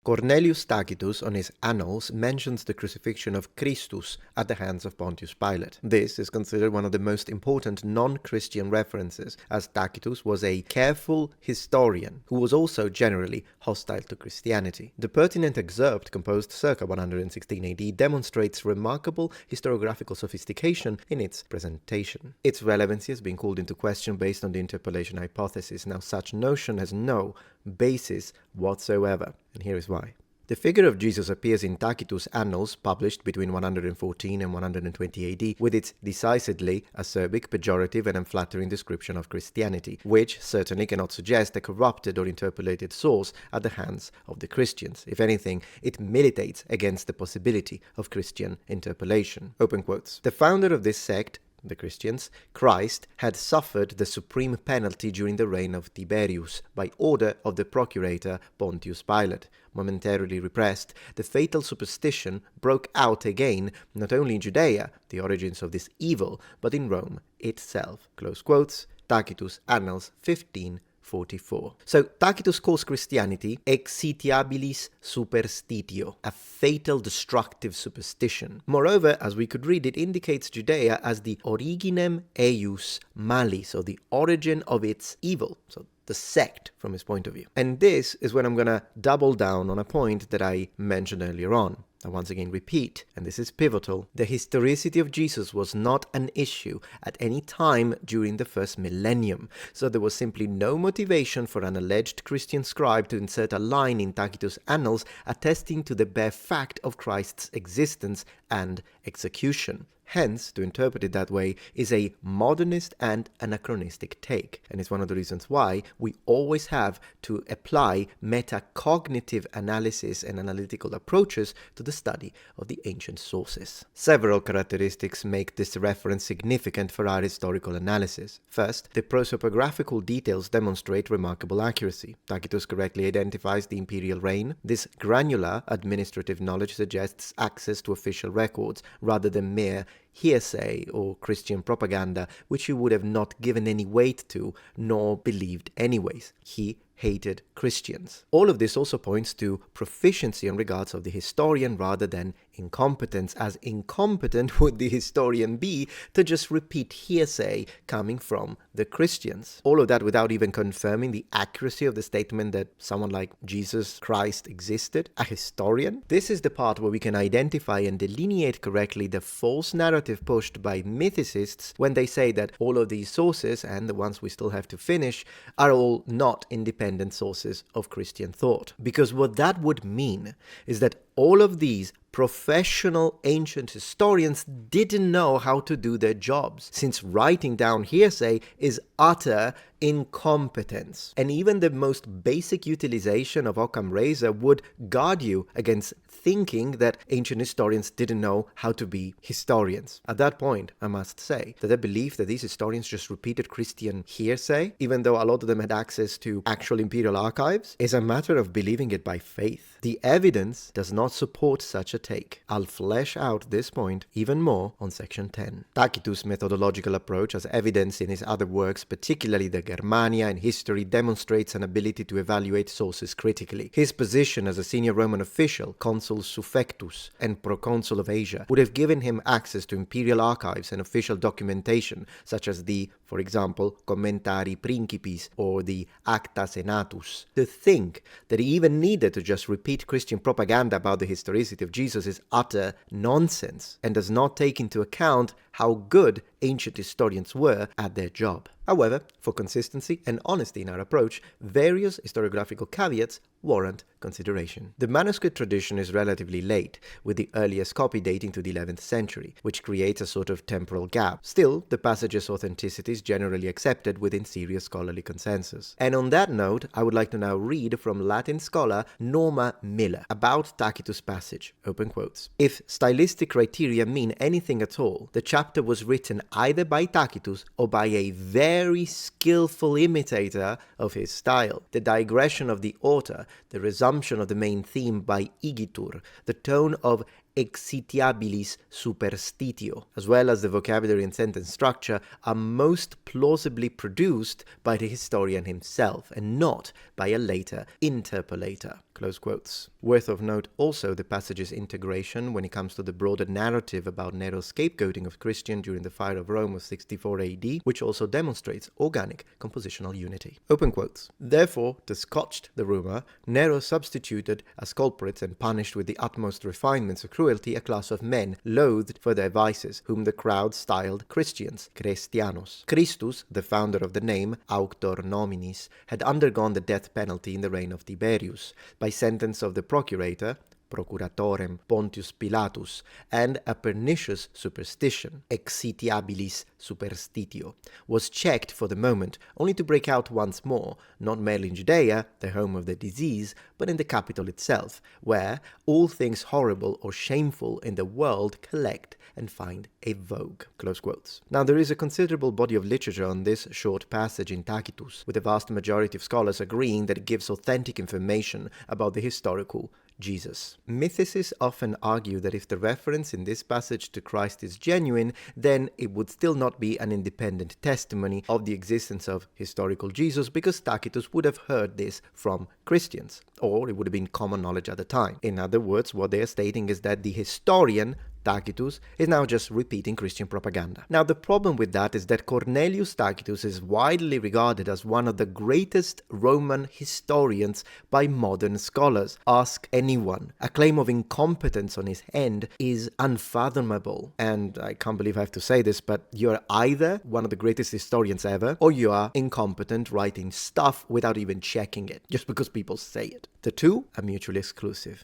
Cornelius Tacitus, on his annals, mentions the crucifixion of Christus at the hands of Pontius Pilate. This is considered one of the most important non-Christian references, as Tacitus was a careful historian who was also generally hostile to Christianity. The pertinent excerpt, composed circa 116 AD, demonstrates remarkable historiographical sophistication in its presentation. Its relevancy has been called into question based on the interpolation hypothesis. Now, such notion has no basis whatsoever, and here is why. The figure of Jesus appears in Tacitus' Annals, published between 114 and 120 AD, with its decisively acerbic, pejorative, and unflattering description of Christianity, which certainly cannot suggest a corrupted or interpolated source at the hands of the Christians. If anything, it militates against the possibility of Christian interpolation. Open quotes. The founder of this sect, the Christians, Christ, had suffered the supreme penalty during the reign of Tiberius by order of the procurator Pontius Pilate. Momentarily repressed, the fatal superstition broke out again, not only in Judea, the origins of this evil, but in Rome itself. Close quotes, Tacitus, Annals 1544. So Tacitus calls Christianity exitiabilis superstitio, a fatal destructive superstition. Moreover, as we could read, it indicates Judea as the originem eius malis, or the origin of its evil. So the sect from his point of view. And this is when I'm going to double down on a point that I mentioned earlier on. I once again repeat, and this is pivotal, the historicity of Jesus was not an issue at any time during the first millennium, so there was simply no motivation for an alleged Christian scribe to insert a line in Tacitus' Annals attesting to the bare fact of Christ's existence and execution. Hence, to interpret it that way is a modernist and anachronistic take, and it's one of the reasons why we always have to apply metacognitive analysis and analytical approaches to the study of the ancient sources. Several characteristics make this reference significant for our historical analysis. First, the prosopographical details demonstrate remarkable accuracy. Tacitus correctly identifies the imperial reign. This granular administrative knowledge suggests access to official records rather than mere hearsay or Christian propaganda, which he would have not given any weight to, nor believed anyways. He hated Christians. All of this also points to proficiency in regards of the historian rather than incompetence, as incompetent would the historian be to just repeat hearsay coming from the Christians. All of that without even confirming the accuracy of the statement that someone like Jesus Christ existed, a historian. This is the part where we can identify and delineate correctly the false narrative pushed by mythicists when they say that all of these sources, and the ones we still have to finish, are all not independent sources of Christian thought. Because what that would mean is that all of these professional ancient historians didn't know how to do their jobs, since writing down hearsay is utter incompetence. And even the most basic utilization of Occam razor would guard you against thinking that ancient historians didn't know how to be historians. At that point, I must say that I believe that these historians just repeated Christian hearsay, even though a lot of them had access to actual imperial archives, is a matter of believing it by faith. The evidence does not support such a take. I'll flesh out this point even more on section 10. Tacitus' methodological approach, as evidenced in his other works, particularly the Germania and History, demonstrates an ability to evaluate sources critically. His position as a senior Roman official, consul suffectus and proconsul of Asia, would have given him access to imperial archives and official documentation, such as the, for example, Commentarii Principis or the Acta Senatus. To think that he even needed to just repeat Christian propaganda about the historicity of Jesus is utter nonsense and does not take into account how good ancient historians were at their job. However, for consistency and honesty in our approach, various historiographical caveats warrant consideration. The manuscript tradition is relatively late, with the earliest copy dating to the 11th century, which creates a sort of temporal gap. Still, the passage's authenticity is generally accepted within serious scholarly consensus. And on that note, I would like to now read from Latin scholar Norma Miller about Tacitus' passage, open quotes. If stylistic criteria mean anything at all, the chapter was written either by Tacitus or by a very skillful imitator of his style. The digression of the author, the resumption of the main theme by igitur, the tone of exitiabilis superstitio, as well as the vocabulary and sentence structure, are most plausibly produced by the historian himself and not by a later interpolator. Close quotes. Worth of note also the passage's integration when it comes to the broader narrative about Nero's scapegoating of Christian during the fire of Rome of 64 AD, which also demonstrates organic compositional unity. Open quotes. Therefore, to scotch the rumor, Nero substituted as culprits and punished with the utmost refinements of cruelty a class of men loathed for their vices, whom the crowd styled Christians, Christianos. Christus, the founder of the name, auctor nominis, had undergone the death penalty in the reign of Tiberius, by sentence of the procurator, procuratorem Pontius Pilatus, and a pernicious superstition, exitiabilis superstitio, was checked for the moment, only to break out once more, not merely in Judea, the home of the disease, but in the capital itself, where all things horrible or shameful in the world collect and find a vogue. Close quotes. Now, there is a considerable body of literature on this short passage in Tacitus, with the vast majority of scholars agreeing that it gives authentic information about the historical Jesus. Mythicists often argue that if the reference in this passage to Christ is genuine, then it would still not be an independent testimony of the existence of historical Jesus, because Tacitus would have heard this from Christians, or it would have been common knowledge at the time. In other words, what they are stating is that the historian Tacitus is now just repeating Christian propaganda. Now, the problem with that is that Cornelius Tacitus is widely regarded as one of the greatest Roman historians by modern scholars. Ask anyone. A claim of incompetence on his end is unfathomable. And I can't believe I have to say this, but you're either one of the greatest historians ever, or you are incompetent writing stuff without even checking it, just because people say it. The two are mutually exclusive.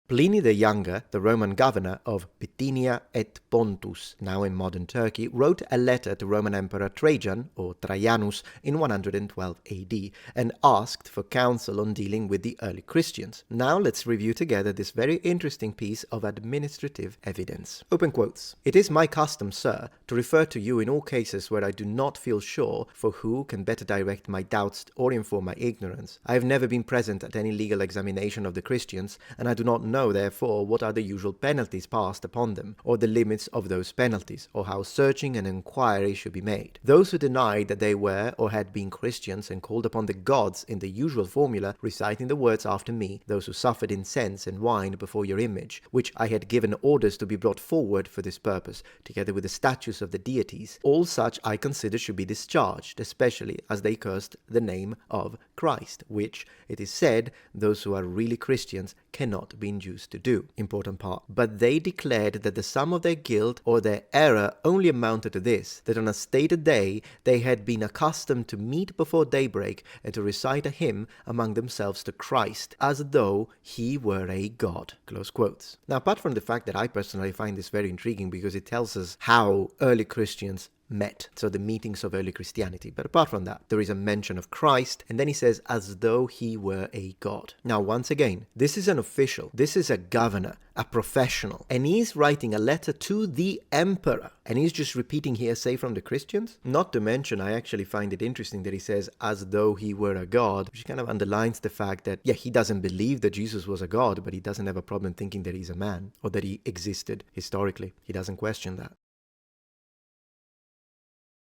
Pliny the Younger, the Roman governor of Bithynia et Pontus, now in modern Turkey, wrote a letter to Roman Emperor Trajan, or Trajanus, in 112 AD, and asked for counsel on dealing with the early Christians. Now let's review together this very interesting piece of administrative evidence. Open quotes. It is my custom, sir, to refer to you in all cases where I do not feel sure for who can better direct my doubts or inform my ignorance. I have never been present at any legal examination of the Christians, and I do not know therefore what are the usual penalties passed upon them, or the limits of those penalties, or how searching an inquiry should be made. Those who denied that they were or had been Christians and called upon the gods in the usual formula, reciting the words after me, those who suffered incense and wine before your image, which I had given orders to be brought forward for this purpose, together with the statues of the deities, all such I consider should be discharged, especially as they cursed the name of Christ, which, it is said, those who are really Christians cannot be induced to do. Important part. But they declared that the sum of their guilt or their error only amounted to this, that on a stated day they had been accustomed to meet before daybreak and to recite a hymn among themselves to Christ, as though he were a god. Close quotes. Now, apart from the fact that I personally find this very intriguing because it tells us how early Christians met, so the meetings of early Christianity. But apart from that, there is a mention of Christ, and then he says, as though he were a god. Now, once again, this is an official, this is a governor, a professional, and he's writing a letter to the emperor, and he's just repeating hearsay from the Christians? Not to mention, I actually find it interesting that he says, as though he were a god, which kind of underlines the fact that, yeah, he doesn't believe that Jesus was a god, but he doesn't have a problem thinking that he's a man, or that he existed historically. He doesn't question that.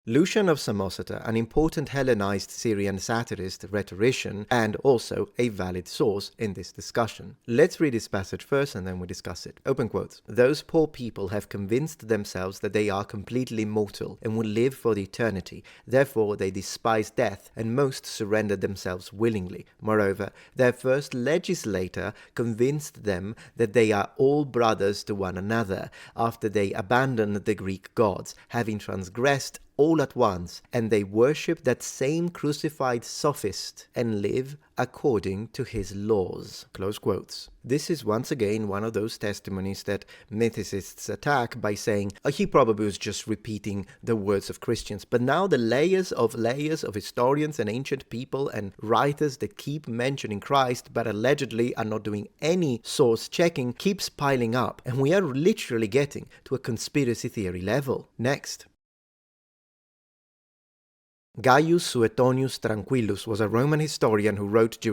Lucian of Samosata, an important Hellenized Syrian satirist, rhetorician, and also a valid source in this discussion. Let's read this passage first and then we discuss it. Open quotes. Those poor people have convinced themselves that they are completely mortal and will live for the eternity. Therefore, they despise death, and most surrender themselves willingly. Moreover, their first legislator convinced them that they are all brothers to one another, after they abandoned the Greek gods, having transgressed all at once, and they worship that same crucified sophist and live according to his laws. Close quotes. This is once again one of those testimonies that mythicists attack by saying, oh, he probably was just repeating the words of Christians. But now the layers of historians and ancient people and writers that keep mentioning Christ but allegedly are not doing any source checking keeps piling up, and we are literally getting to a conspiracy theory level. Next. Gaius Suetonius Tranquillus was a Roman historian who wrote during